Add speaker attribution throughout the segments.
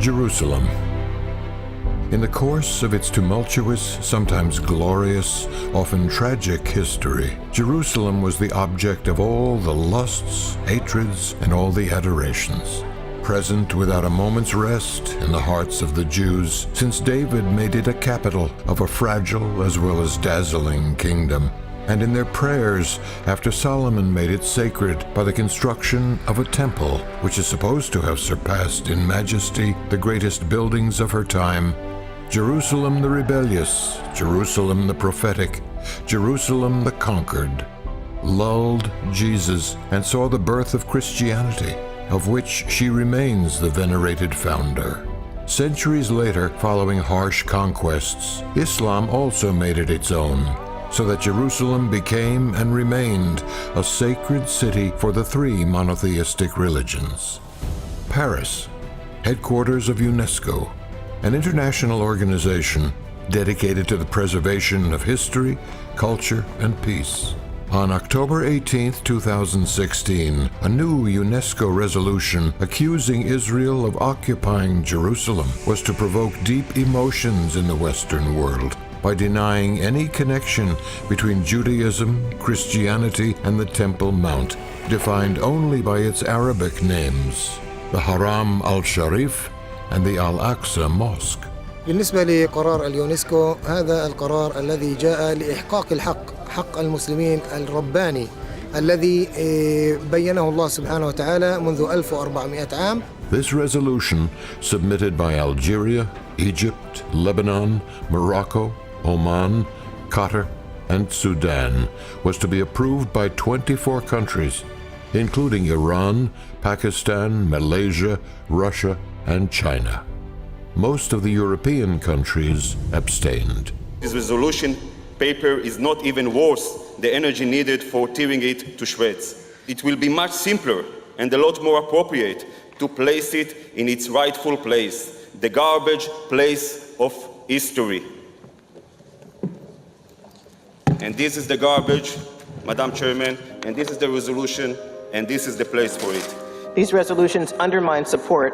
Speaker 1: Jerusalem. In the course of its tumultuous, sometimes glorious, often tragic history, Jerusalem was the object of all the lusts, hatreds, and all the adorations. Present without a moment's rest in the hearts of the Jews, since David made it a capital of a fragile as well as dazzling kingdom, and in their prayers after Solomon made it sacred by the construction of a temple, which is supposed to have surpassed in majesty the greatest buildings of her time. Jerusalem the rebellious, Jerusalem the prophetic, Jerusalem the conquered, lulled Jesus and saw the birth of Christianity, of which she remains the venerated founder. Centuries later, following harsh conquests, Islam also made it its own, so that Jerusalem became and remained a sacred city for the three monotheistic religions. Paris, headquarters of UNESCO, an international organization dedicated to the preservation of history, culture, and peace. On October 18, 2016, a new UNESCO resolution accusing Israel of occupying Jerusalem was to provoke deep emotions in the Western world by denying any connection between Judaism, Christianity, and the Temple Mount, defined only by its Arabic names, the Haram al-Sharif and the Al-Aqsa Mosque.
Speaker 2: بالنسبة لقرار اليونسكو، هذا القرار الذي جاء لإحقاق الحق، حق المسلمين الرباني الذي بينه الله سبحانه وتعالى منذ 1400 عام.
Speaker 1: This resolution, submitted by Algeria, Egypt, Lebanon, Morocco, Oman, Qatar, and Sudan, was to be approved by 24 countries, including Iran, Pakistan, Malaysia, Russia, and China. Most of the European countries abstained.
Speaker 3: This resolution paper is not even worth the energy needed for tearing it to shreds. It will be much simpler and a lot more appropriate to place it in its rightful place, the garbage place of history. And this is the garbage, Madam Chairman, and this is the resolution, and this is the place for it.
Speaker 4: These resolutions undermine support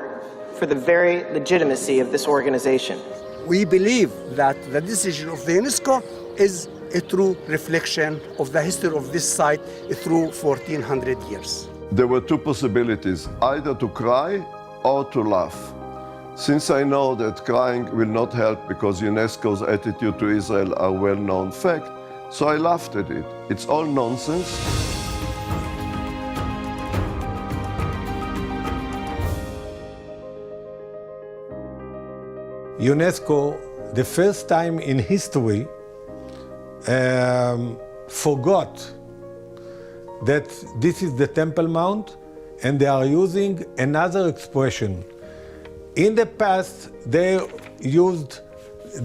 Speaker 4: for the very legitimacy of this organization.
Speaker 5: We believe that the decision of the UNESCO is a true reflection of the history of this site through 1400 years.
Speaker 6: There were two possibilities, either to cry or to laugh. Since I know that crying will not help because UNESCO's attitude to Israel are well-known fact, so I laughed at it. It's all nonsense.
Speaker 7: UNESCO, the first time in history, forgot that this is the Temple Mount, and they are using another expression. In the past, they used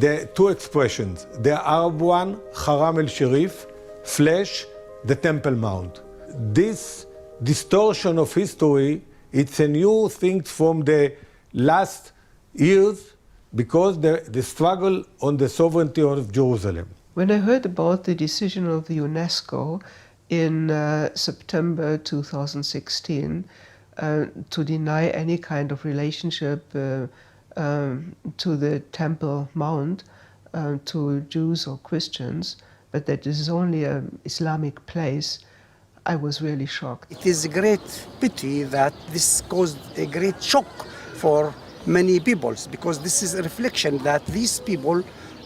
Speaker 7: the two expressions. The Arab one, Haram al-Sharif, flesh, the Temple Mount. This distortion of history, it's a new thing from the last years, because the struggle on the sovereignty of Jerusalem.
Speaker 8: When I heard about the decision of the UNESCO in September 2016 to deny any kind of relationship to the Temple Mount to Jews or Christians, but that this is only an Islamic place, I was really shocked.
Speaker 5: It is a great pity that this caused a great shock for many peoples, because this is a reflection that these people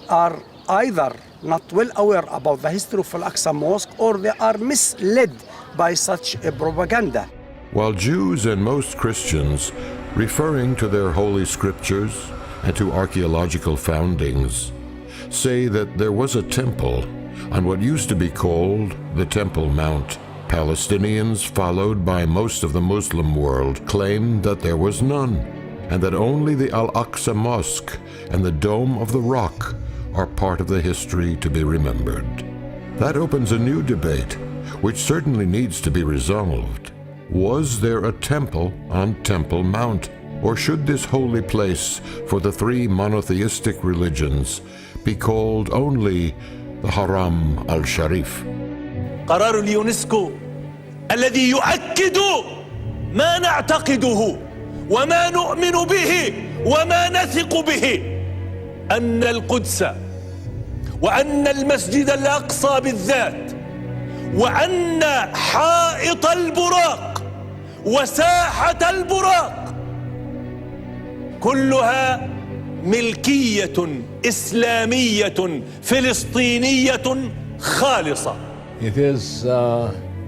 Speaker 5: are either not well aware about the history of Al-Aqsa Mosque, or they are misled by such a propaganda.
Speaker 1: While Jews and most Christians, referring to their holy scriptures and to archaeological foundings, say that there was a temple on what used to be called the Temple Mount, Palestinians, followed by most of the Muslim world, claim that there was none, and that only the Al-Aqsa Mosque and the Dome of the Rock are part of the history to be remembered. That opens a new debate, which certainly needs to be resolved. Was there a temple on Temple Mount, or should this holy place for the three monotheistic religions be called only the Haram al-Sharif?
Speaker 9: قرار اليونسكو الذي يؤكد ما نعتقده وما نؤمن به وما نثق به أن القدس وأن المسجد الأقصى بالذات وأن حائط البراق وساحة البراق كلها ملكية إسلامية فلسطينية خالصة.
Speaker 10: It is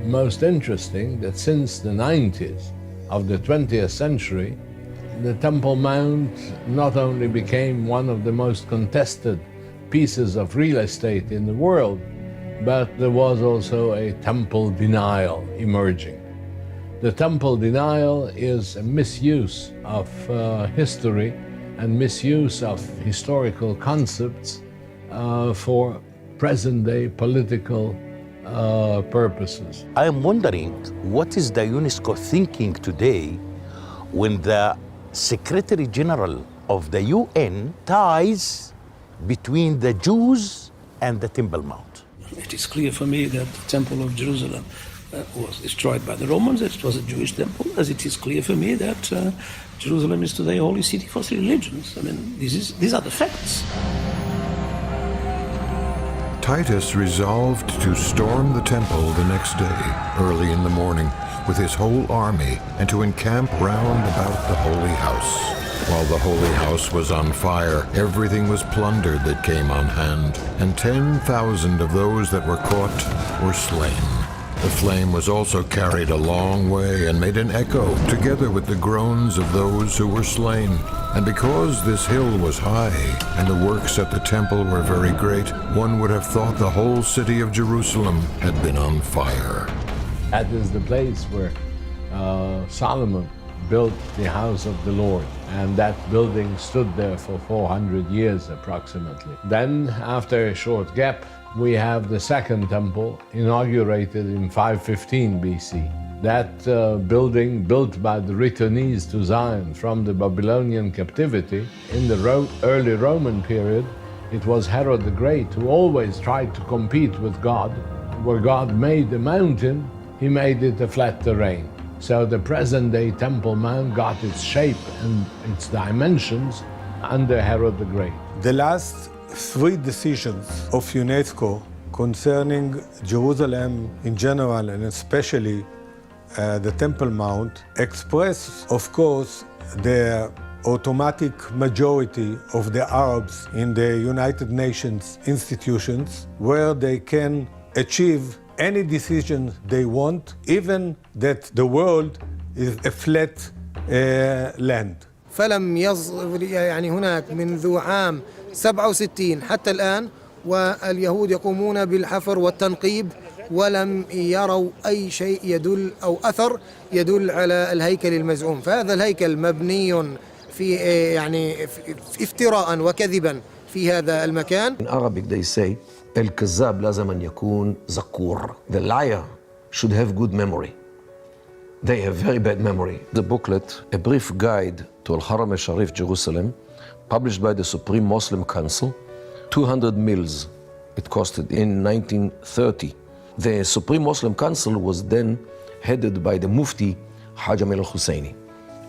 Speaker 10: most interesting that since the 90s of the 20th century, the Temple Mount not only became one of the most contested pieces of real estate in the world, but there was also a temple denial emerging. The temple denial is a misuse of history and misuse of historical concepts for present-day political purposes.
Speaker 11: I am wondering, what is the UNESCO thinking today when the Secretary General of the UN ties between the Jews and the Temple Mount?
Speaker 12: It is clear for me that the Temple of Jerusalem was destroyed by the Romans. It was a Jewish temple, as it is clear for me that Jerusalem is today a holy city for three religions. I mean, these are the facts.
Speaker 1: Titus resolved to storm the temple the next day, early in the morning, with his whole army, and to encamp round about the holy house. While the holy house was on fire, everything was plundered that came on hand, and 10,000 of those that were caught were slain. The flame was also carried a long way and made an echo, together with the groans of those who were slain. And because this hill was high, and the works at the temple were very great, one would have thought the whole city of Jerusalem had been on fire.
Speaker 10: That is the place where Solomon built the house of the Lord, and that building stood there for 400 years approximately. Then, after a short gap, we have the second temple, inaugurated in 515 BC. That building, built by the returnees to Zion from the Babylonian captivity in the early Roman period, it was Herod the Great who always tried to compete with God. Where God made a mountain, he made it a flat terrain. So the present-day Temple Mount got its shape and its dimensions under Herod the Great.
Speaker 7: The last three decisions of UNESCO concerning Jerusalem in general, and especially the Temple Mount, express, of course, the automatic majority of the Arabs in the United Nations institutions, where they can achieve any decision they want, even that the world is a flat land.
Speaker 2: فلم يعني هناك منذ عام 67 حتى الآن واليهود يقومون بالحفر والتنقيب ولم يروا أي شيء يدل أو أثر يدل على الهيكل المزعوم. فهذا الهيكل مبني في يعني افتراء وكذبا في هذا المكان.
Speaker 13: In Arabic they say الكذاب لازم أن يكون ذكور. The liar should have good memory. They have very bad memory. The booklet, A Brief Guide to Al-Haram al-Sharif, Jerusalem, published by the Supreme Muslim Council, 200 mils it costed in 1930. The Supreme Muslim Council was then headed by the Mufti Haj Amir al-Husseini,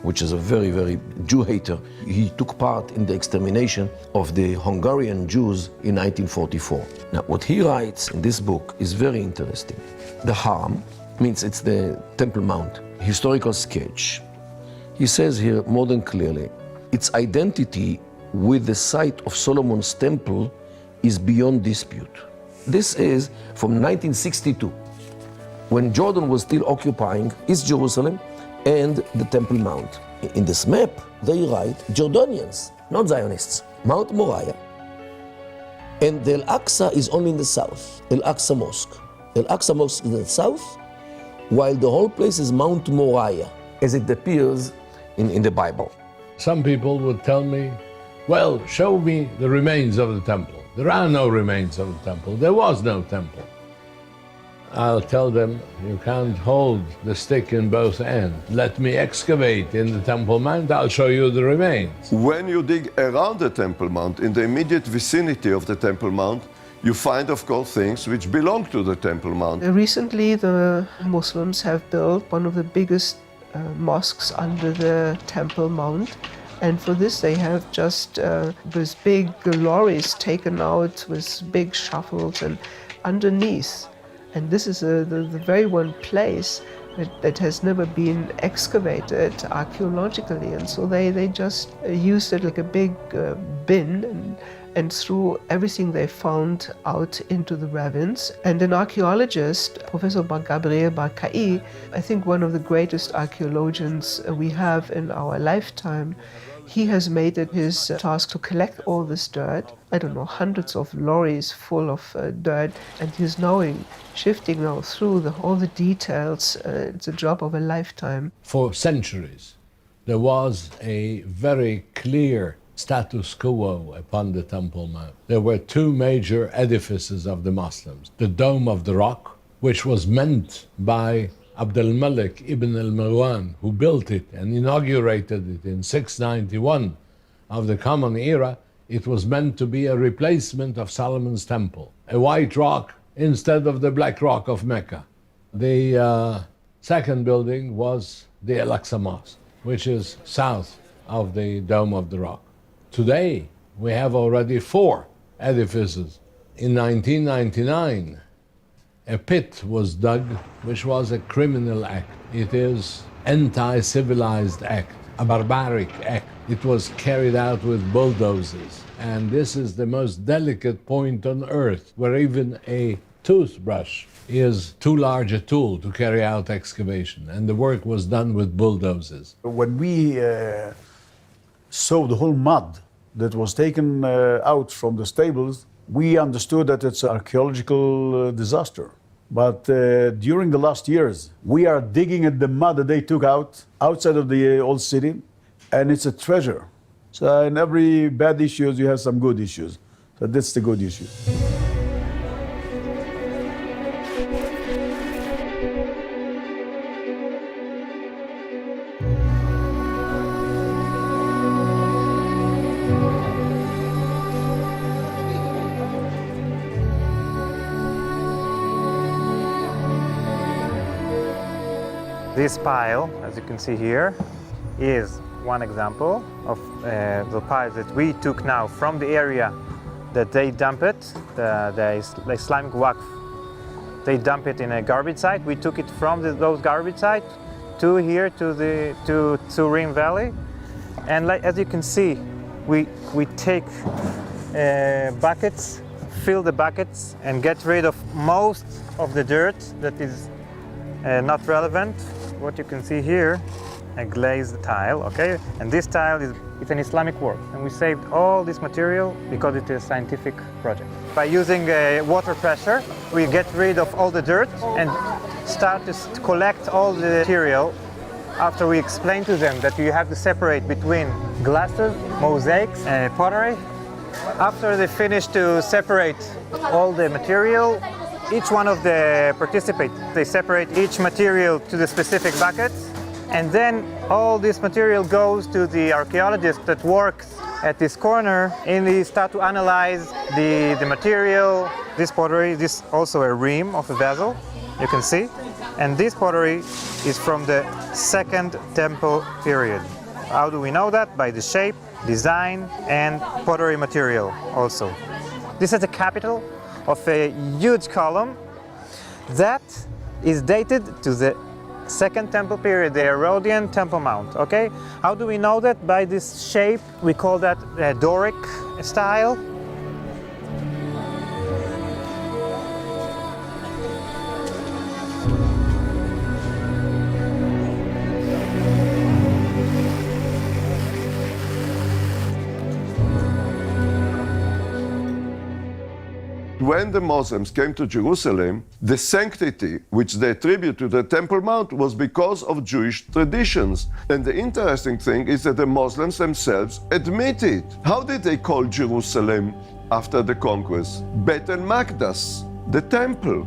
Speaker 13: which is a very, very Jew hater. He took part in the extermination of the Hungarian Jews in 1944. Now, what he writes in this book is very interesting. The Haram means it's the Temple Mount, historical sketch. He says here more than clearly, its identity with the site of Solomon's temple is beyond dispute. This is from 1962, when Jordan was still occupying East Jerusalem and the Temple Mount. In this map, they write Jordanians, not Zionists, Mount Moriah. And the Al-Aqsa is only in the south, Al-Aqsa Mosque. Al-Aqsa Mosque is in the south, while the whole place is Mount Moriah, as it appears in the Bible.
Speaker 10: Some people would tell me, well, show me the remains of the temple. There are no remains of the temple. There was no temple. I'll tell them, you can't hold the stick in both ends. Let me excavate in the Temple Mount, I'll show you the remains.
Speaker 6: When you dig around the Temple Mount, in the immediate vicinity of the Temple Mount, you find, of course, things which belong to the Temple Mount.
Speaker 8: Recently, the Muslims have built one of the biggest mosques under the Temple Mount. And for this, they have just these big lorries taken out with big shovels and underneath. And this is the very one place that has never been excavated archaeologically. And so they just used it like a big bin and threw everything they found out into the ravines. And an archaeologist, Professor Gabriel Bar-Ka'i, I think one of the greatest archaeologians we have in our lifetime, he has made it his task to collect all this dirt. I don't know, hundreds of lorries full of dirt, and he's now shifting now through all the details. It's a job of a lifetime.
Speaker 10: For centuries, there was a very clear status quo upon the Temple Mount. There were two major edifices of the Muslims. The Dome of the Rock, which was meant by Abd al-Malik ibn al-Marwan, who built it and inaugurated it in 691 of the Common Era. It was meant to be a replacement of Solomon's Temple, a white rock instead of the black rock of Mecca. The second building was the Al-Aqsa Mosque, which is south of the Dome of the Rock. Today, we have already 4 edifices. In 1999, a pit was dug, which was a criminal act. It is anti-civilized act, a barbaric act. It was carried out with bulldozers. And this is the most delicate point on earth, where even a toothbrush is too large a tool to carry out excavation. And the work was done with bulldozers.
Speaker 14: When we saw the whole mud that was taken out from the stables, we understood that it's an archaeological disaster. But during the last years, we are digging at the mud that they took out outside of the old city, and it's a treasure. So in every bad issues, you have some good issues. So that's the good issue.
Speaker 15: This pile, as you can see here, is one example of the piles that we took now from the area that they dump it, the Islamic Waqf. They dump it in a garbage site. We took it from those garbage sites to here, to Rim Valley. And as you can see, we take buckets, fill the buckets, and get rid of most of the dirt that is not relevant. What you can see here, a glazed tile, okay? And this tile it's an Islamic work. And we saved all this material because it is a scientific project. By using water pressure, we get rid of all the dirt and start to collect all the material after we explain to them that you have to separate between glasses, mosaics, pottery. After they finish to separate all the material, each one of the participants, they separate each material to the specific buckets, and then all this material goes to the archaeologist that works at this corner, and they start to analyze the material. This pottery, this also a rim of a vessel, you can see, and this pottery is from the Second Temple period. How do we know that? By the shape, design, and pottery material also. This is the capital of a huge column that is dated to the Second Temple period, the Herodian Temple Mount, okay? How do we know that? By this shape, we call that Doric style.
Speaker 6: When the Muslims came to Jerusalem, the sanctity which they attribute to the Temple Mount was because of Jewish traditions. And the interesting thing is that the Muslims themselves admit it. How did they call Jerusalem after the conquest? Bet el-Maqdas, the temple.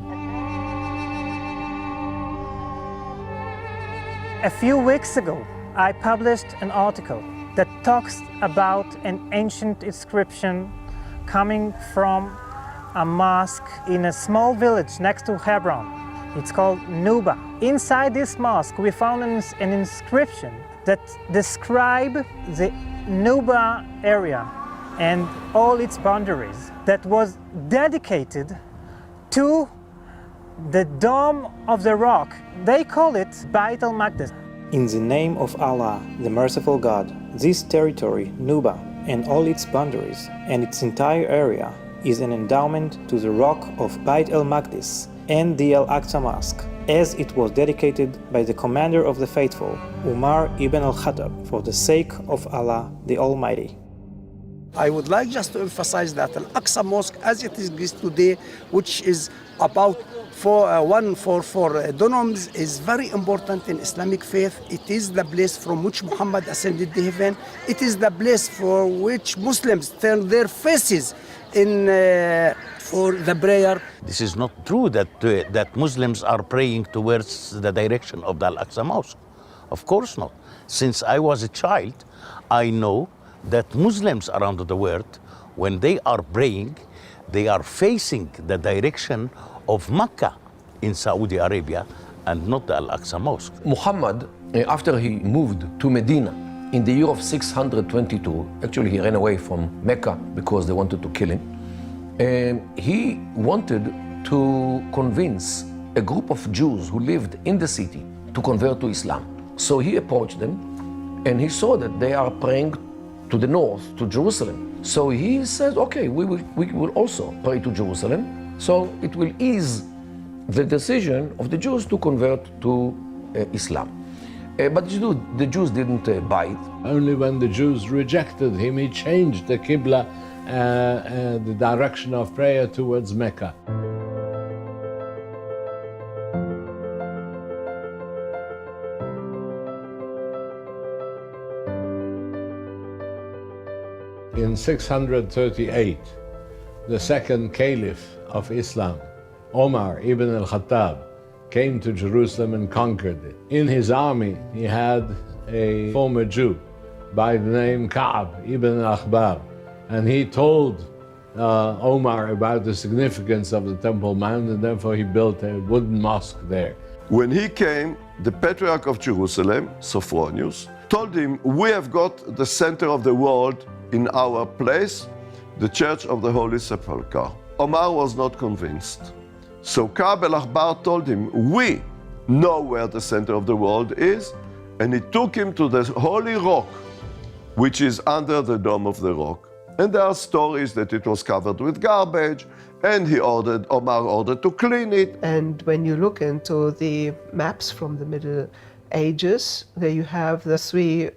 Speaker 15: A few weeks ago, I published an article that talks about an ancient inscription coming from a mosque in a small village next to Hebron It's called Nuba. Inside this mosque, we found an inscription that describes the Nuba area and all its boundaries, that was dedicated to the Dome of the Rock. They call it Beit al-Maqdis. In the name of Allah, the merciful God, this territory, Nuba, and all its boundaries and its entire area is an endowment to the rock of Beit al-Maqdis and the Al-Aqsa Mosque, as it was dedicated by the commander of the faithful, Umar ibn al-Khattab, for the sake of Allah the Almighty.
Speaker 5: I would like just to emphasize that Al-Aqsa Mosque, as it is today, which is about 144 dunams, is very important in Islamic faith. It is the place from which Muhammad ascended to heaven. It is the place for which Muslims turn their faces in for the prayer.
Speaker 11: This is not true that Muslims are praying towards the direction of the Al-Aqsa Mosque. Of course not. Since I was a child, I know that Muslims around the world, when they are praying, they are facing the direction of Mecca in Saudi Arabia and not the Al-Aqsa Mosque.
Speaker 13: Muhammad, after he moved to Medina in the year of 622, actually he ran away from Mecca because they wanted to kill him, he wanted to convince a group of Jews who lived in the city to convert to Islam. So he approached them and he saw that they are praying to the north, to Jerusalem. So he said, okay, we will also pray to Jerusalem. So it will ease the decision of the Jews to convert to Islam. But the Jews didn't buy it.
Speaker 10: Only when the Jews rejected him, he changed the Qibla, the direction of prayer towards Mecca. In 638, the second caliph of Islam, Omar ibn al-Khattab, came to Jerusalem and conquered it. In his army, he had a former Jew by the name Ka'b ibn al-Akhbar, and he told Omar about the significance of the Temple Mount, and therefore he built a wooden mosque there.
Speaker 6: When he came, the Patriarch of Jerusalem, Sophronius, told him, we have got the center of the world in our place, the Church of the Holy Sepulchre. Omar was not convinced. So Ka'b al-Akhbar told him, we know where the center of the world is, and he took him to the Holy Rock, which is under the Dome of the Rock. And there are stories that it was covered with garbage, and Omar ordered to clean it.
Speaker 8: And when you look into the maps from the Middle Ages, there you have the three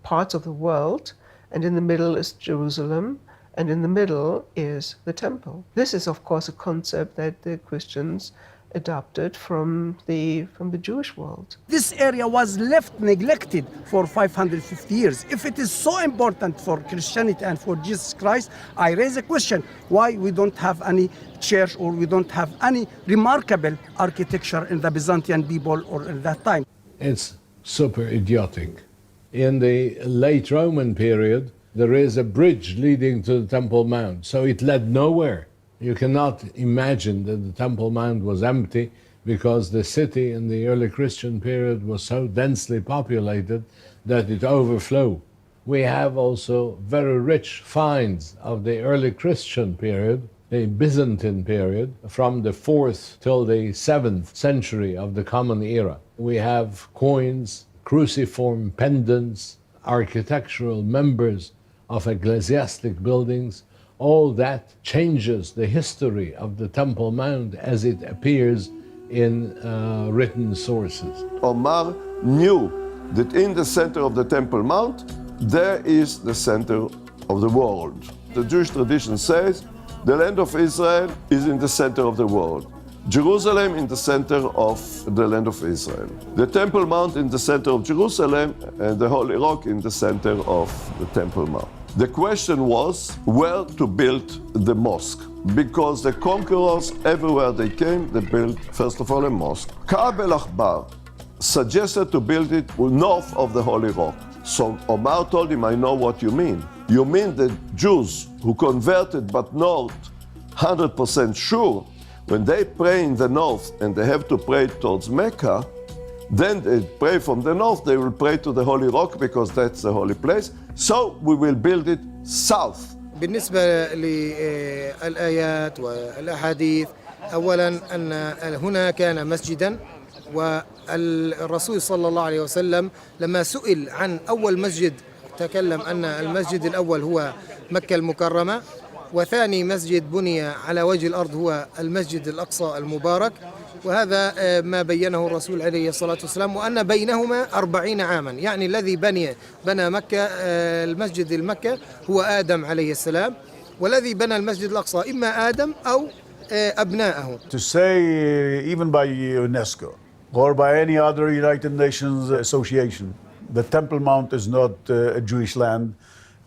Speaker 8: parts of the world, and in the middle is Jerusalem, and in the middle is the temple. This is, of course, a concept that the Christians adopted from the Jewish world.
Speaker 5: This area was left neglected for 550 years. If it is so important for Christianity and for Jesus Christ, I raise a question, why we don't have any church or we don't have any remarkable architecture in the Byzantine people or in that time?
Speaker 10: It's super idiotic. In the late Roman period, there is a bridge leading to the Temple Mount, so it led nowhere. You cannot imagine that the Temple Mount was empty because the city in the early Christian period was so densely populated that it overflowed. We have also very rich finds of the early Christian period, the Byzantine period, from the 4th till the 7th century of the Common Era. We have coins, cruciform pendants, architectural members of ecclesiastic buildings. All that changes the history of the Temple Mount as it appears in written sources.
Speaker 6: Omar knew that in the center of the Temple Mount, there is the center of the world. The Jewish tradition says the land of Israel is in the center of the world. Jerusalem in the center of the land of Israel. The Temple Mount in the center of Jerusalem, and the Holy Rock in the center of the Temple Mount. The question was where to build the mosque, because the conquerors, everywhere they came, they built, first of all, a mosque. Ka'b al-Akhbar suggested to build it north of the Holy Rock. So Omar told him, I know what you mean. You mean the Jews who converted but not 100% sure When they pray in the north and they have to pray towards Mecca, then they pray from the north, they will pray to the Holy Rock because that's the holy place. So we will build it south.
Speaker 2: بالنسبة للآيات والأحاديث، أولا أن هنا كان مسجدا، والرسول صلى الله عليه وسلم لما سئل عن أول مسجد تكلم أن المسجد الأول هو مكة المكرمة، وثاني مسجد بني على وجه الأرض هو المسجد الأقصى المبارك، وهذا ما بينه الرسول عليه الصلاة والسلام، وأن بينهما 40 عاما، يعني الذي بنى مكة المسجد المكة هو آدم عليه السلام، والذي بنى المسجد الأقصى إما آدم أو أبناءه.
Speaker 14: To say even by UNESCO or by any other United Nations association, the Temple Mount is not a Jewish land,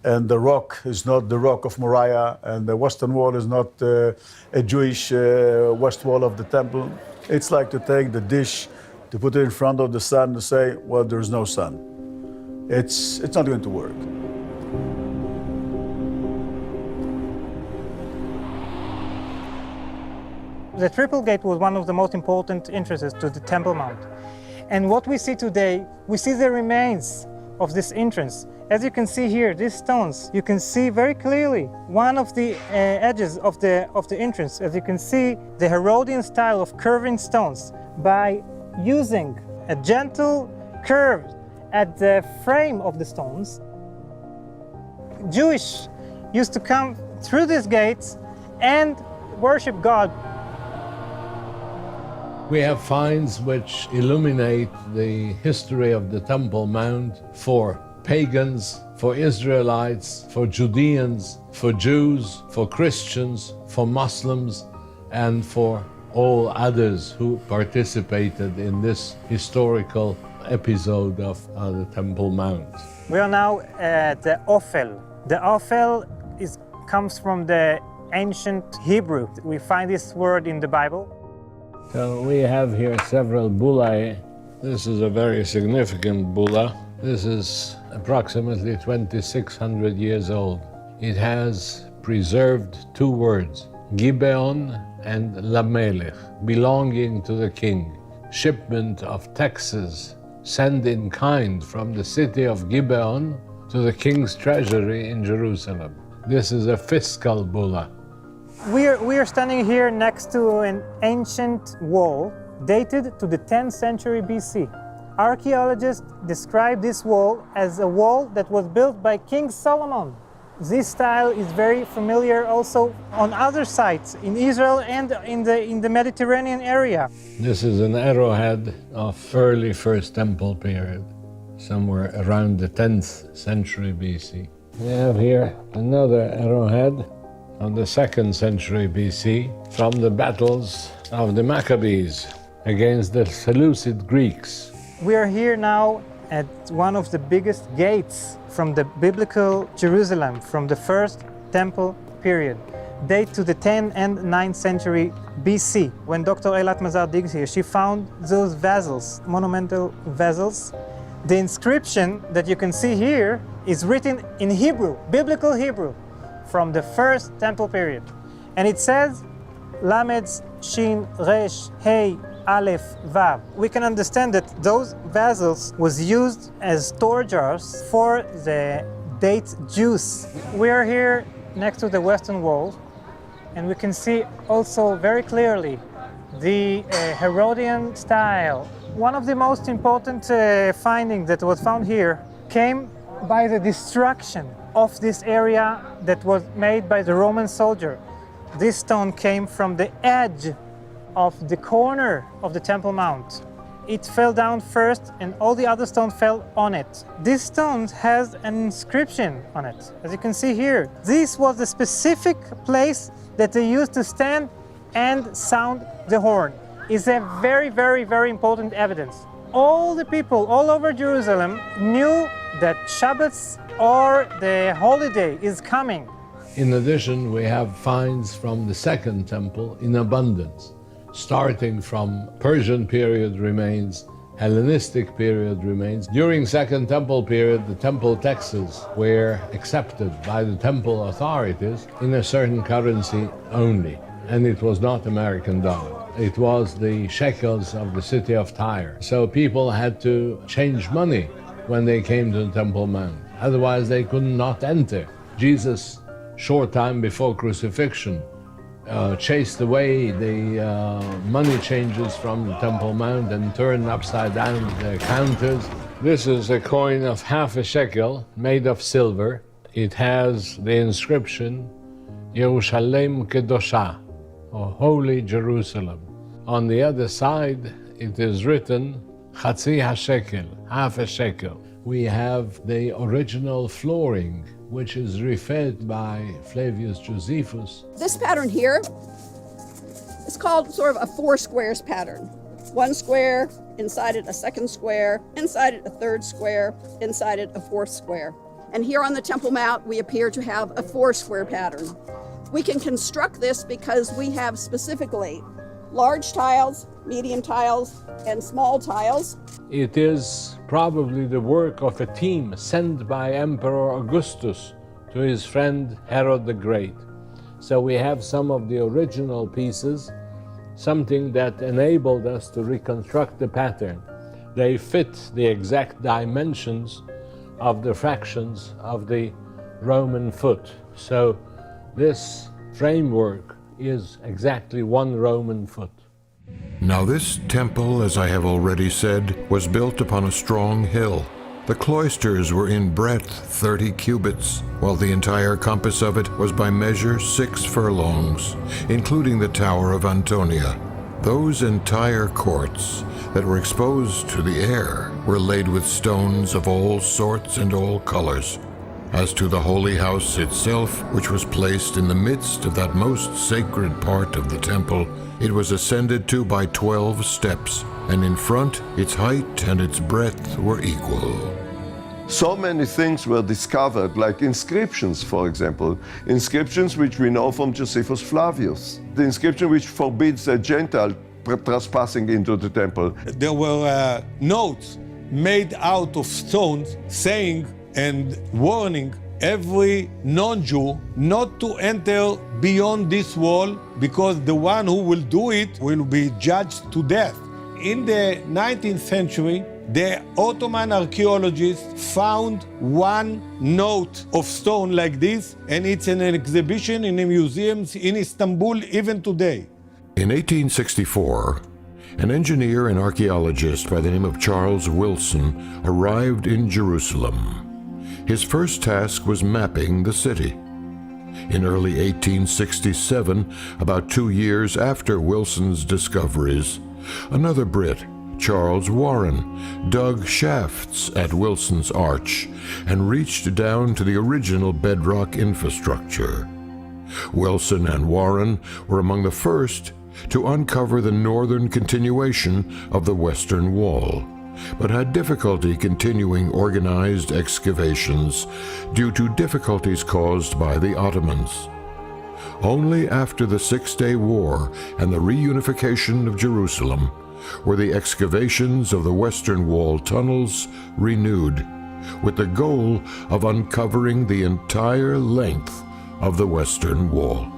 Speaker 14: and the rock is not the rock of Moriah, and the Western Wall is not a Jewish west wall of the temple. It's like to take the dish, to put it in front of the sun and say, well, there's no sun. It's not going to work.
Speaker 15: The Triple Gate was one of the most important entrances to the Temple Mount. And what we see today, we see the remains of this entrance. As you can see here, these stones, you can see very clearly one of the edges of the entrance. As you can see, the Herodian style of curving stones. By using a gentle curve at the frame of the stones, Jewish used to come through these gates and worship God.
Speaker 10: We have finds which illuminate the history of the Temple Mount for pagans, for Israelites, for Judeans, for Jews, for Christians, for Muslims, and for all others who participated in this historical episode of the Temple Mount.
Speaker 15: We are now at the Ophel. The Ophel comes from the ancient Hebrew. We find this word in the Bible.
Speaker 10: So we have here several bullae. This is a very significant bulla. This is approximately 2,600 years old. It has preserved two words, Gibeon and Lamelech, belonging to the king. Shipment of taxes sent in kind from the city of Gibeon to the king's treasury in Jerusalem. This is a fiscal bulla.
Speaker 15: We are standing here next to an ancient wall dated to the 10th century BC. Archaeologists describe this wall as a wall that was built by King Solomon. This style is very familiar also on other sites in Israel and in the Mediterranean area.
Speaker 10: This is an arrowhead of early First Temple period, somewhere around the 10th century BC. We have here another arrowhead of the 2nd century BC from the battles of the Maccabees against the Seleucid Greeks.
Speaker 15: We are here now at one of the biggest gates from the biblical Jerusalem, from the First Temple period, date to the 10th and 9th century BC. When Dr. Eilat Mazar digs here, she found those vessels, monumental vessels. The inscription that you can see here is written in Hebrew, biblical Hebrew, from the First Temple period. And it says, Lamed, Shin, Resh, Hey, Aleph, Vav. We can understand that those vessels was used as store jars for the date juice. We are here next to the Western Wall, and we can see also very clearly the Herodian style. One of the most important findings that was found here came by the destruction of this area that was made by the Roman soldier. This stone came from the edge of the corner of the Temple Mount. It fell down first and all the other stones fell on it. This stone has an inscription on it, as you can see here. This was the specific place that they used to stand and sound the horn. It's a very, very, very important evidence. All the people all over Jerusalem knew that Shabbats or the holiday is coming.
Speaker 10: In addition, we have finds from the Second Temple in abundance, starting from Persian period remains, Hellenistic period remains. During Second Temple period, the temple taxes were accepted by the temple authorities in a certain currency only. and it was not American dollar. It was the shekels of the city of Tyre. So people had to change money when they came to the Temple Mount. Otherwise, they could not enter. Jesus, short time before crucifixion, chased away the money changers from the Temple Mount and turned upside down the counters. This is a coin of half a shekel made of silver. It has the inscription, 𝐿'Jerusalem, or Holy Jerusalem. On the other side, it is written, 𝐋'𝐔𝐍𝐄𝐒, half a shekel. We have the original flooring, which is referred by Flavius Josephus.
Speaker 16: This pattern here is called sort of a four squares pattern. One square, inside it a second square, inside it a third square, inside it a fourth square. And here on the Temple Mount, we appear to have a four square pattern. We can construct this because we have specifically large tiles, medium tiles, and small tiles.
Speaker 10: It is probably the work of a team sent by Emperor Augustus to his friend Herod the Great. So we have some of the original pieces, something that enabled us to reconstruct the pattern. They fit the exact dimensions of the fractions of the Roman foot. So this framework is exactly one Roman foot.
Speaker 1: Now this temple, as I have already said, was built upon a strong hill. The cloisters were in breadth 30 cubits, while the entire compass of it was by measure 6 furlongs, including the Tower of Antonia. Those entire courts that were exposed to the air were laid with stones of all sorts and all colors. As to the holy house itself, which was placed in the midst of that most sacred part of the temple, it was ascended to by 12 steps, and in front its height and its breadth were equal.
Speaker 6: So many things were discovered, like inscriptions, for example. Inscriptions which we know from Josephus Flavius. The inscription which forbids a Gentile trespassing into the temple.
Speaker 7: There were notes made out of stones saying and warning every non-Jew not to enter beyond this wall, because the one who will do it will be judged to death. In the 19th century, the Ottoman archaeologists found one note of stone like this, and it's in an exhibition in the museums in Istanbul even today.
Speaker 1: In 1864, an engineer and archaeologist by the name of Charles Wilson arrived in Jerusalem. His first task was mapping the city. In early 1867, about 2 years after Wilson's discoveries, another Brit, Charles Warren, dug shafts at Wilson's Arch and reached down to the original bedrock infrastructure. Wilson and Warren were among the first to uncover the northern continuation of the Western Wall, but had difficulty continuing organized excavations due to difficulties caused by the Ottomans. Only after the Six-Day War and the reunification of Jerusalem were the excavations of the Western Wall tunnels renewed, with the goal of uncovering the entire length of the Western Wall.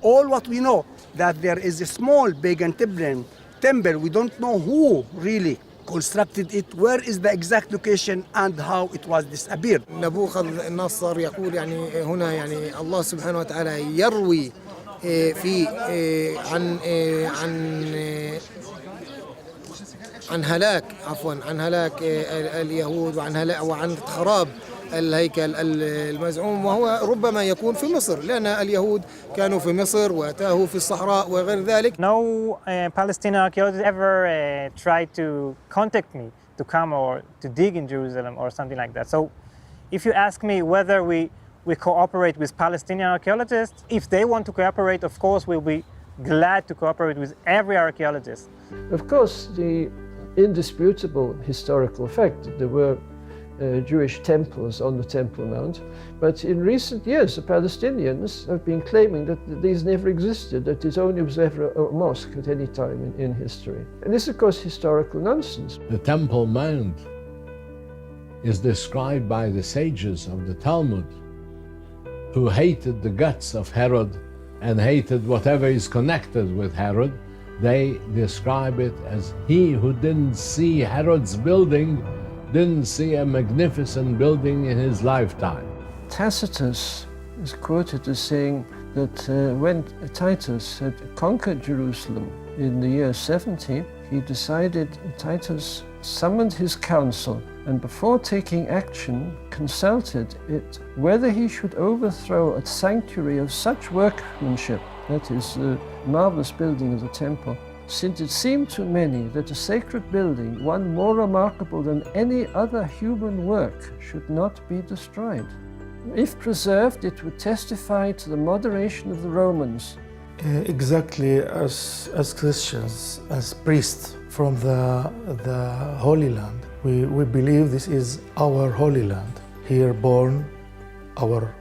Speaker 5: All what we know, that there is a small pagan temple, we don't know who really constructed it, where is the exact location and how it was disappeared.
Speaker 2: نبوخذ النصر يقول يعني هنا يعني الله سبحانه وتعالى يروي في عن هلاك اليهود وعن خراب الهيكل المزعوم، وهو ربما يكون في مصر، لأن اليهود كانوا في مصر وتاهوا في الصحراء وغير ذلك.
Speaker 15: No Palestinian archaeologist ever tried to contact me to come or to dig in Jerusalem or something like that. So if you ask me whether we cooperate with Palestinian archaeologists, if they want to cooperate, of course we'll be glad to cooperate with every archaeologist.
Speaker 17: Of course, the indisputable historical fact, there were Jewish temples on the Temple Mount. But in recent years, the Palestinians have been claiming that these never existed, that it only was ever a mosque at any time in history. And this is, of course, historical nonsense.
Speaker 10: The Temple Mount is described by the sages of the Talmud, who hated the guts of Herod and hated whatever is connected with Herod. They describe it as he who didn't see Herod's building didn't see a magnificent building in his lifetime.
Speaker 17: Tacitus is quoted as saying that when Titus had conquered Jerusalem in the year 70, Titus summoned his council and before taking action consulted it whether he should overthrow a sanctuary of such workmanship, that is the marvelous building of the temple, since it seemed to many that a sacred building, one more remarkable than any other human work, should not be destroyed. If preserved, it would testify to the moderation of the Romans.
Speaker 18: Exactly as Christians, as priests from the Holy Land, we believe this is our Holy Land. Here born our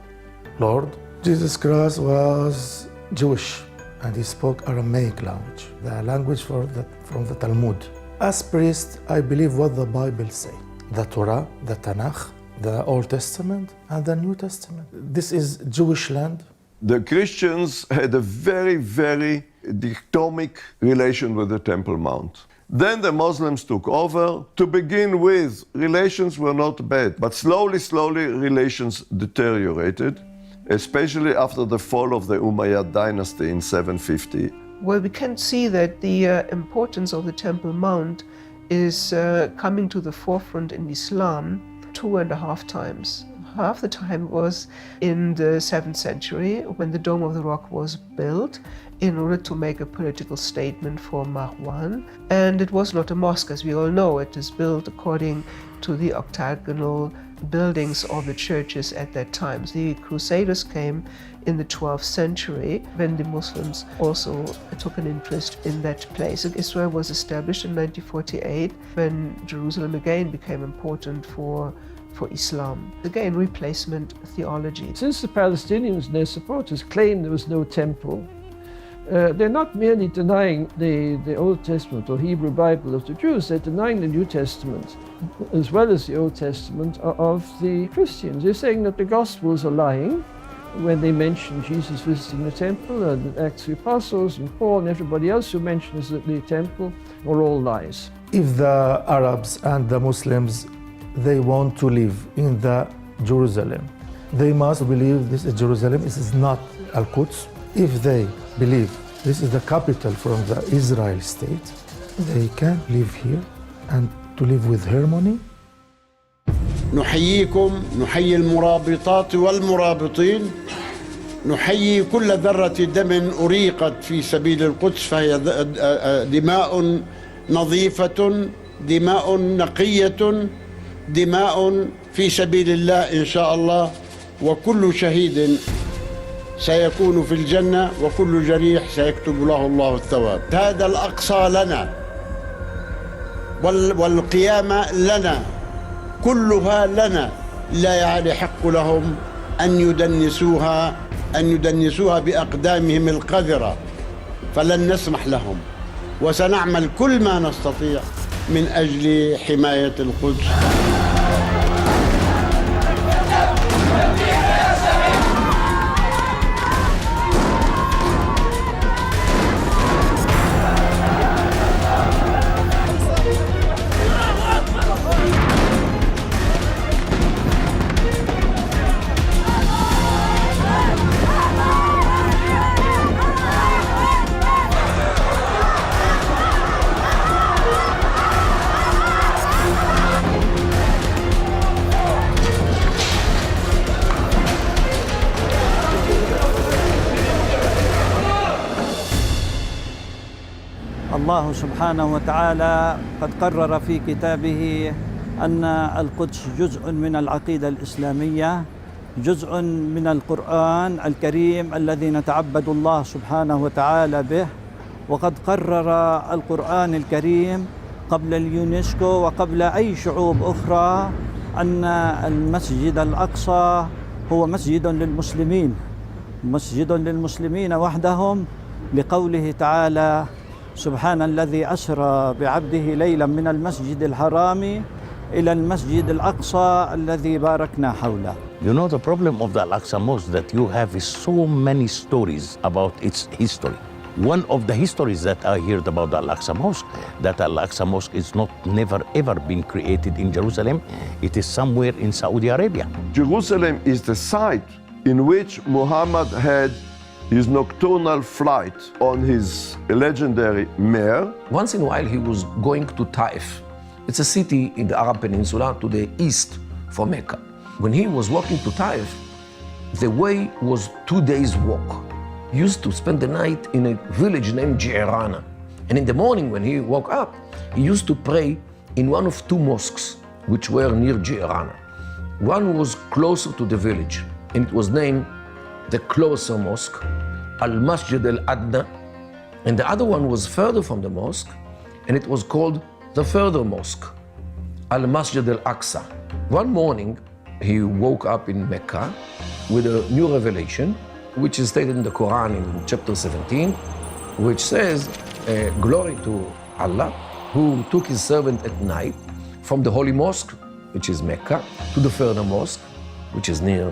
Speaker 18: Lord. Jesus Christ was Jewish and he spoke Aramaic language, the language from the Talmud. As priest, I believe what the Bible says. The Torah, the Tanakh, the Old Testament and the New Testament. This is Jewish land.
Speaker 6: The Christians had a very, very dichotomic relation with the Temple Mount. Then the Muslims took over. To begin with, relations were not bad, but slowly, relations deteriorated, especially after the fall of the Umayyad dynasty in 750.
Speaker 8: Well, we can see that the importance of the Temple Mount is coming to the forefront in Islam 2.5 times. Half the time was in the 7th century when the Dome of the Rock was built in order to make a political statement for Marwan. And it was not a mosque, as we all know. It is built according to the octagonal buildings of the churches at that time. The Crusaders came in the 12th century when the Muslims also took an interest in that place. Israel was established in 1948 when Jerusalem again became important for Islam. Again, replacement theology.
Speaker 17: Since the Palestinians and their supporters claim there was no temple, they're not merely denying the Old Testament or Hebrew Bible of the Jews, they're denying the New Testament as well as the Old Testament of the Christians. They're saying that the Gospels are lying when they mention Jesus visiting the temple and the Acts of the Apostles and Paul and everybody else who mentions the temple are all lies.
Speaker 18: If the Arabs and the Muslims they want to live in the Jerusalem, they must believe this is Jerusalem, this is not Al-Quds. If they believe this is the capital from the Israel state, they can live here and to live with harmony.
Speaker 19: نحييكم، نحيي المرابطات والمرابطين، نحيي كل ذرة دم أريقت في سبيل القدس، فهي دماء نظيفة، دماء نقية، دماء في سبيل الله إن شاء الله، وكل شهيد سيكون في الجنة وكل جريح سيكتب له الله الثواب. هذا الأقصى لنا والقيامة لنا، كلها لنا، لا يحق لهم أن يدنسوها بأقدامهم القذرة، فلن نسمح لهم، وسنعمل كل ما نستطيع من أجل حماية القدس.
Speaker 20: الله سبحانه وتعالى قد قرر في كتابه أن القدس جزء من العقيدة الإسلامية، جزء من القرآن الكريم الذي نتعبد الله سبحانه وتعالى به. وقد قرر القرآن الكريم قبل اليونسكو وقبل أي شعوب أخرى أن المسجد الأقصى هو مسجد للمسلمين، مسجد للمسلمين وحدهم، لقوله تعالى: سبحان الذي أسرى بعبده ليلا من المسجد الحرام إلى المسجد الأقصى الذي باركنا حوله.
Speaker 11: You know, the problem of the Al-Aqsa Mosque that you have is so many stories about its history. One of the histories that I heard about the Al-Aqsa Mosque, that Al-Aqsa Mosque is never ever been created in Jerusalem. It is somewhere in Saudi Arabia.
Speaker 6: Jerusalem is the site in which Muhammad had his nocturnal flight on his legendary mare.
Speaker 13: Once in a while he was going to Taif. It's a city in the Arab Peninsula to the east from Mecca. When he was walking to Taif, the way was 2 days' walk. He used to spend the night in a village named Ji'rana. And in the morning when he woke up, he used to pray in one of 2 mosques which were near Ji'rana. One was closer to the village, and it was named the closer mosque, Al-Masjid al-Adna, and the other one was further from the mosque, and it was called the further mosque, Al-Masjid al-Aqsa. One morning, he woke up in Mecca with a new revelation, which is stated in the Quran in chapter 17, which says, glory to Allah, who took his servant at night from the holy mosque, which is Mecca, to the further mosque, which is near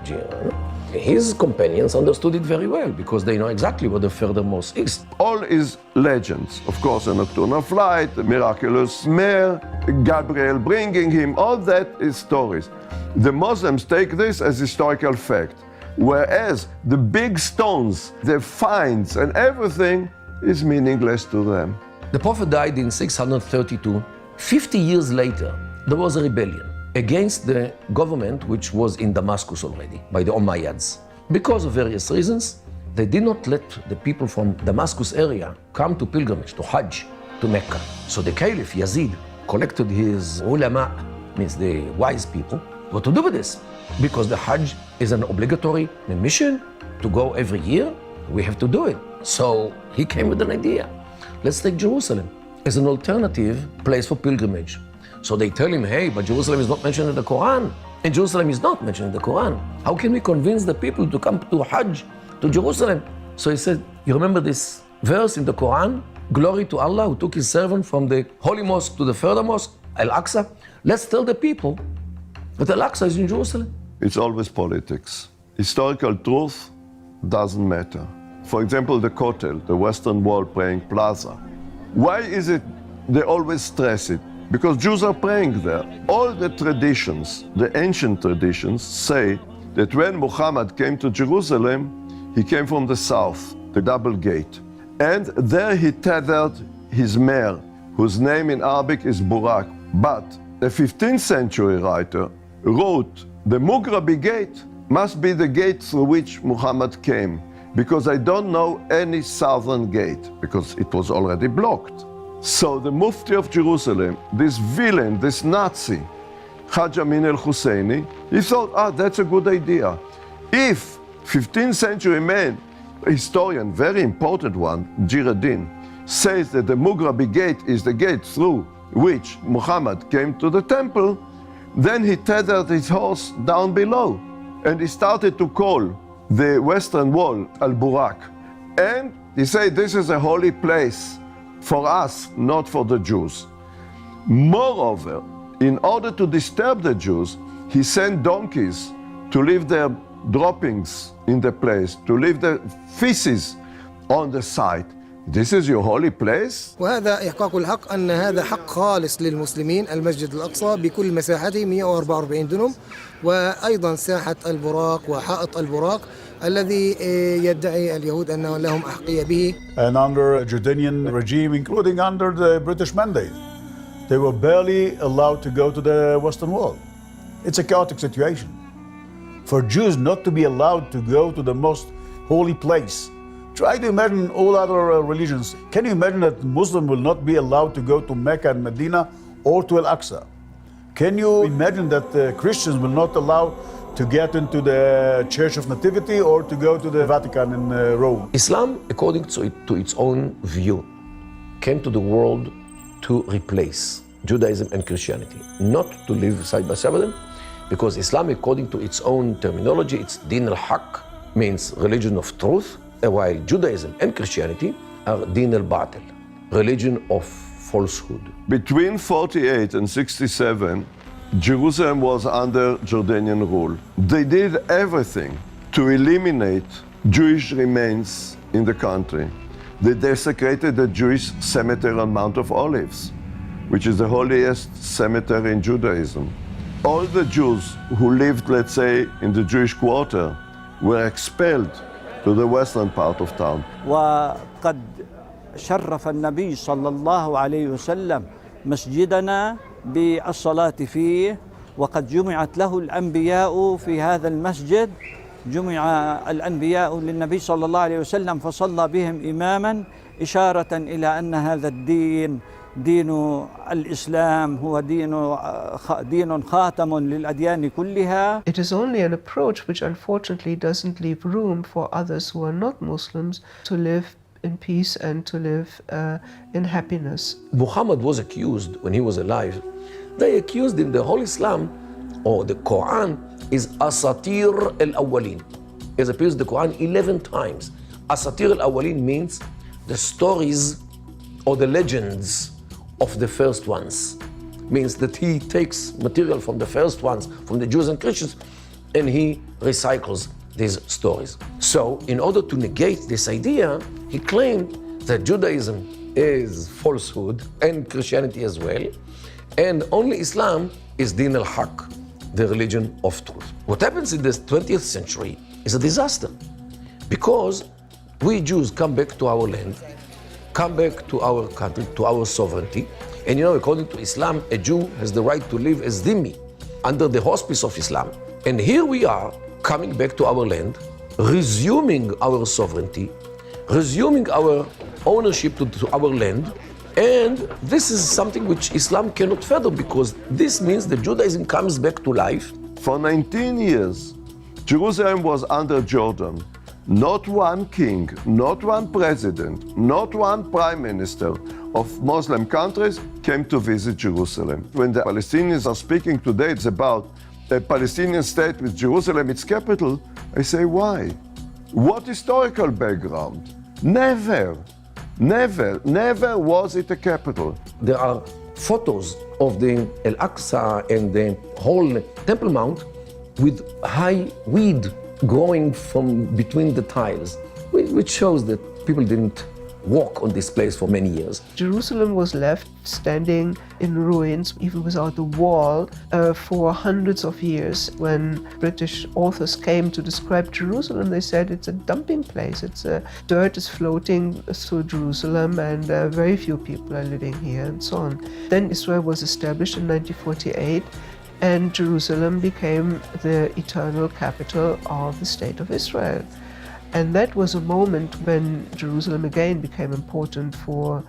Speaker 13: Ji'rana. His companions understood it very well because they know exactly what the further mosque is.
Speaker 6: All is legends. Of course, a nocturnal flight, a miraculous mare, Gabriel bringing him, all that is stories. The Muslims take this as historical fact, whereas the big stones, the finds and everything is meaningless to them.
Speaker 13: The Prophet died in 632. 50 years later, there was a rebellion against the government which was in Damascus already, by the Umayyads. Because of various reasons, they did not let the people from Damascus area come to pilgrimage, to Hajj, to Mecca. So the Caliph Yazid collected his ulama, means the wise people, what to do with this? Because the Hajj is an obligatory mission to go every year, we have to do it. So he came with an idea. Let's take Jerusalem as an alternative place for pilgrimage. So they tell him, hey, but Jerusalem is not mentioned in the Quran. And Jerusalem is not mentioned in the Quran. How can we convince the people to come to Hajj, to Jerusalem? So he said, you remember this verse in the Quran? Glory to Allah who took his servant from the holy mosque to the further mosque, Al-Aqsa. Let's tell the people that Al-Aqsa is in Jerusalem.
Speaker 6: It's always politics. Historical truth doesn't matter. For example, the Kotel, the Western Wall praying plaza. Why is it they always stress it? Because Jews are praying there. All the traditions, the ancient traditions, say that when Muhammad came to Jerusalem, he came from the south, the double gate. And there he tethered his mare, whose name in Arabic is Burak. But a 15th century writer wrote, the Mughrabi gate must be the gate through which Muhammad came, because I don't know any southern gate, because it was already blocked. So the Mufti of Jerusalem, this villain, this Nazi, Hajj Amin al-Husseini, he thought, that's a good idea. If 15th century man, a historian, very important one, Giradin, says that the Mughrabi gate is the gate through which Muhammad came to the temple, then he tethered his horse down below and he started to call the western wall Al-Burak. And he said, this is a holy place for us, not for the Jews. Moreover, in order to disturb the Jews, he sent donkeys to leave their droppings in the place, to leave their feces on the site. This is your holy place?
Speaker 2: وهذا إحقاق الحق أن هذا حق خالص للمسلمين. المسجد الأقصى بكل مساحته 144 دنم، وأيضا ساحة البراق وحائط البراق الذي يدعي اليهود أنه لهم أحقية به.
Speaker 14: And under a Jordanian regime, including under the British mandate, they were barely allowed to go to the Western Wall. It's a chaotic situation. For Jews not to be allowed to go to the most holy place. Try to imagine all other religions. Can you imagine that Muslim will not be allowed to go to Mecca and Medina or to Al-Aqsa? Can you imagine that Christians will not allow to get into the Church of Nativity or to go to the Vatican in Rome?
Speaker 13: Islam, according to its own view, came to the world to replace Judaism and Christianity, not to live side by side with them, because Islam, according to its own terminology, it's din al-haq, means religion of truth, while Judaism and Christianity are din al-batil, religion of falsehood.
Speaker 6: Between 48 and 67, Jerusalem was under Jordanian rule. They did everything to eliminate Jewish remains in the country. They desecrated the Jewish cemetery on Mount of Olives, which is the holiest cemetery in Judaism. All the Jews who lived, let's say, in the Jewish quarter were expelled to the western part of town.
Speaker 20: وقد شرف النبي صلى الله عليه وسلم مسجدنا بالصلاة فيه، وقد جمعت له الأنبياء في هذا المسجد. جمع الأنبياء للنبي صلى الله عليه وسلم فصلى بهم إماما، إشارة إلى أن هذا الدين دين الإسلام هو دين خاتم للأديان كلها.
Speaker 8: It is only an approach which unfortunately doesn't leave room for others who are not Muslims to live in peace and to live in happiness.
Speaker 13: Muhammad was accused when he was alive. They accused him, the whole Islam or the Quran is asatir al-awwalin. It appears in the Quran 11 times. Asatir al-awwalin means the stories or the legends of the first ones. Means that he takes material from the first ones, from the Jews and Christians, and he recycles these stories. So in order to negate this idea, he claimed that Judaism is falsehood and Christianity as well, and only Islam is din al-haq, the religion of truth. What happens in the 20th century is a disaster, because we Jews come back to our land, come back to our country, to our sovereignty, and you know, according to Islam, a Jew has the right to live as dhimmi, under the auspice of Islam. And here we are, coming back to our land, resuming our sovereignty, resuming our ownership to our land, and this is something which Islam cannot fathom, because this means that Judaism comes back to life.
Speaker 6: For 19 years, Jerusalem was under Jordan. Not one king, not one president, not one prime minister of Muslim countries came to visit Jerusalem. When the Palestinians are speaking today, it's about a Palestinian state with Jerusalem, its capital. I say, why? What historical background? Never was it a capital.
Speaker 13: There are photos of the Al-Aqsa and the whole Temple Mount with high weed growing from between the tiles, which shows that people didn't walk on this place for many years.
Speaker 8: Jerusalem was left standing in ruins, even without the wall, for hundreds of years. When British authors came to describe Jerusalem, they said it's a dumping place. Dirt is floating through Jerusalem, and very few people are living here, and so on. Then Israel was established in 1948, and Jerusalem became the eternal capital of the State of Israel. And that was a moment when Jerusalem again became important for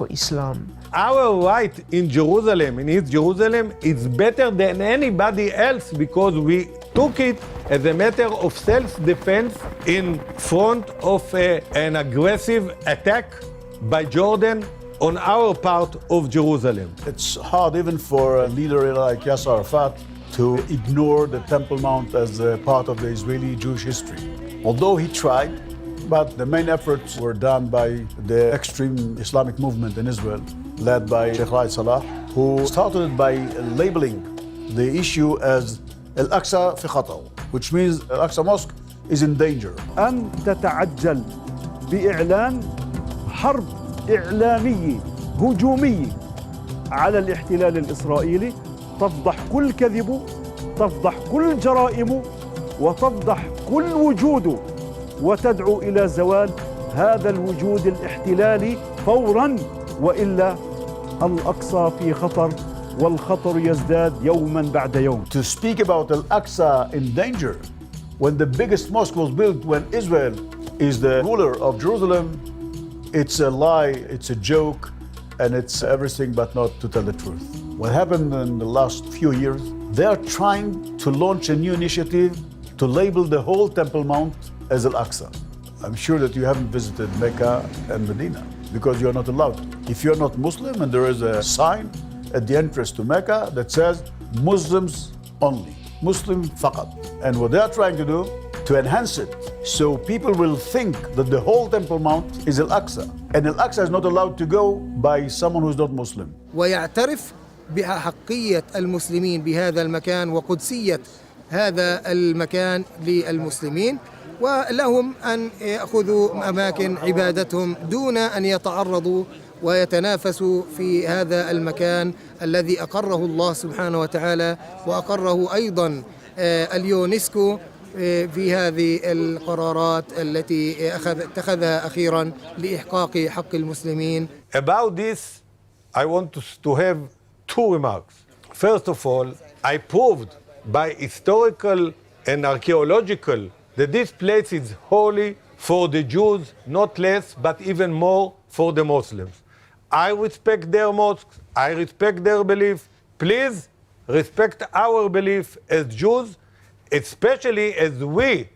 Speaker 8: Islam.
Speaker 7: Our right in Jerusalem, in East Jerusalem, is better than anybody else, because we took it as a matter of self-defense in front of an aggressive attack by Jordan on our part of Jerusalem.
Speaker 14: It's hard even for a leader like Yasser Arafat to ignore the Temple Mount as a part of the Israeli Jewish history. Although he tried, but the main efforts were done by the extreme Islamic movement in Israel, led by Sheikh Raed Salah, who started by labeling the issue as Al-Aqsa fi khatar, which means Al-Aqsa Mosque is in danger.
Speaker 21: أن تتعجل بإعلان حرب إعلامية هجومية على الاحتلال الإسرائيلي، تفضح كل كذبه، تفضح كل جرائمه، وتفضح كل وجوده، وتدعو إلى زوال هذا الوجود الاحتلالي فوراً، وإلا الأقصى في خطر والخطر يزداد يوماً بعد يوم.
Speaker 14: To speak about Al-Aqsa in danger, when the biggest mosque was built when Israel is the ruler of Jerusalem, it's a lie, it's a joke, and it's everything but not to tell the truth. What happened in the last few years, they are trying to launch a new initiative to label the whole Temple Mount as Al-Aqsa. I'm sure that you haven't visited Mecca and Medina because you're not allowed to. If you're not Muslim and there is a sign at the entrance to Mecca that says Muslims only, Muslim faqat. And what they are trying to do, to enhance it, so people will think that the whole Temple Mount is Al-Aqsa. And Al-Aqsa is not allowed to go by someone who's not Muslim.
Speaker 2: ويعترف بأحقية المسلمين بهذا المكان وقدسية هذا المكان للمسلمين، ولهم أن يأخذوا أماكن عبادتهم دون أن يتعرضوا ويتنافسوا في هذا المكان الذي أقره الله سبحانه وتعالى، وأقره أيضا اليونسكو في هذه القرارات التي اتخذها أخيرا لإحقاق حق المسلمين.
Speaker 7: About this, I want to have two remarks. First of all, I proved by historical and archaeological that this place is holy for the Jews, not less, but even more for the Muslims. I respect their mosques, I respect their belief. Please respect our belief as Jews, especially as we,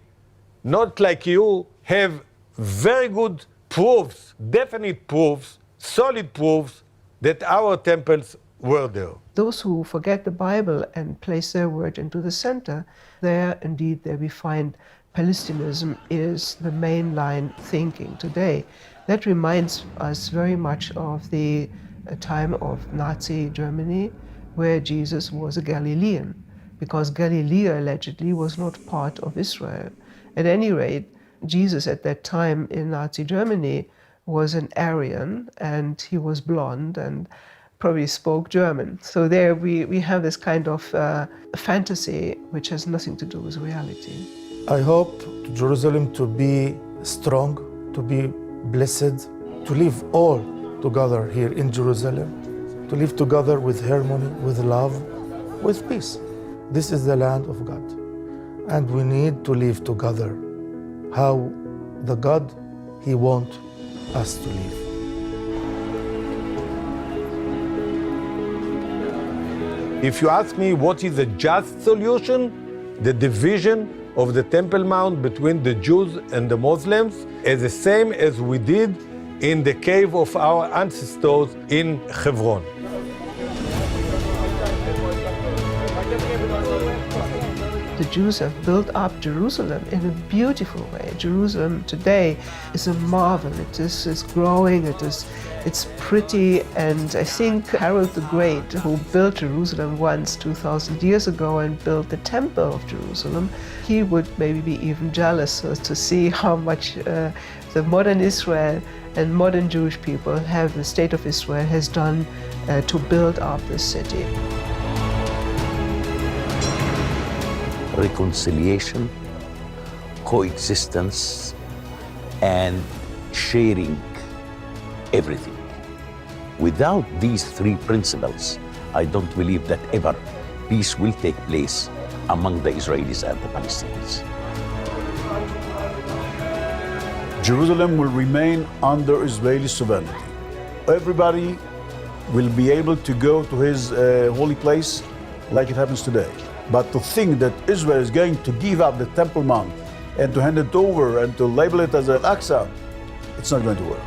Speaker 7: not like you, have very good proofs, definite proofs, solid proofs that our temples were there.
Speaker 8: Those who forget the Bible and place their word into the center, there we find Palestinianism is the mainline thinking today. That reminds us very much of the time of Nazi Germany, where Jesus was a Galilean, because Galilee allegedly was not part of Israel. At any rate, Jesus at that time in Nazi Germany was an Aryan, and he was blonde and probably spoke German. So there we have this kind of fantasy which has nothing to do with reality.
Speaker 18: I hope Jerusalem to be strong, to be blessed, to live all together here in Jerusalem, to live together with harmony, with love, with peace. This is the land of God, and we need to live together how the God He wants us to live.
Speaker 7: If you ask me what is a just solution, the division of the Temple Mount between the Jews and the Muslims is the same as we did in the cave of our ancestors in Hebron.
Speaker 8: The Jews have built up Jerusalem in a beautiful way. Jerusalem today is a marvel. It's growing, it's pretty, and I think Herod the Great, who built Jerusalem once 2,000 years ago and built the Temple of Jerusalem, he would maybe be even jealous to see how much the modern Israel and modern Jewish people the state of Israel has done to build up this city.
Speaker 11: Reconciliation, coexistence, and sharing everything. Without these three principles, I don't believe that ever peace will take place among the Israelis and the Palestinians.
Speaker 14: Jerusalem will remain under Israeli sovereignty. Everybody will be able to go to his holy place like it happens today. But to think that Israel is going to give up the Temple Mount and to hand it over and to label it as Al-Aqsa, it's not going to work.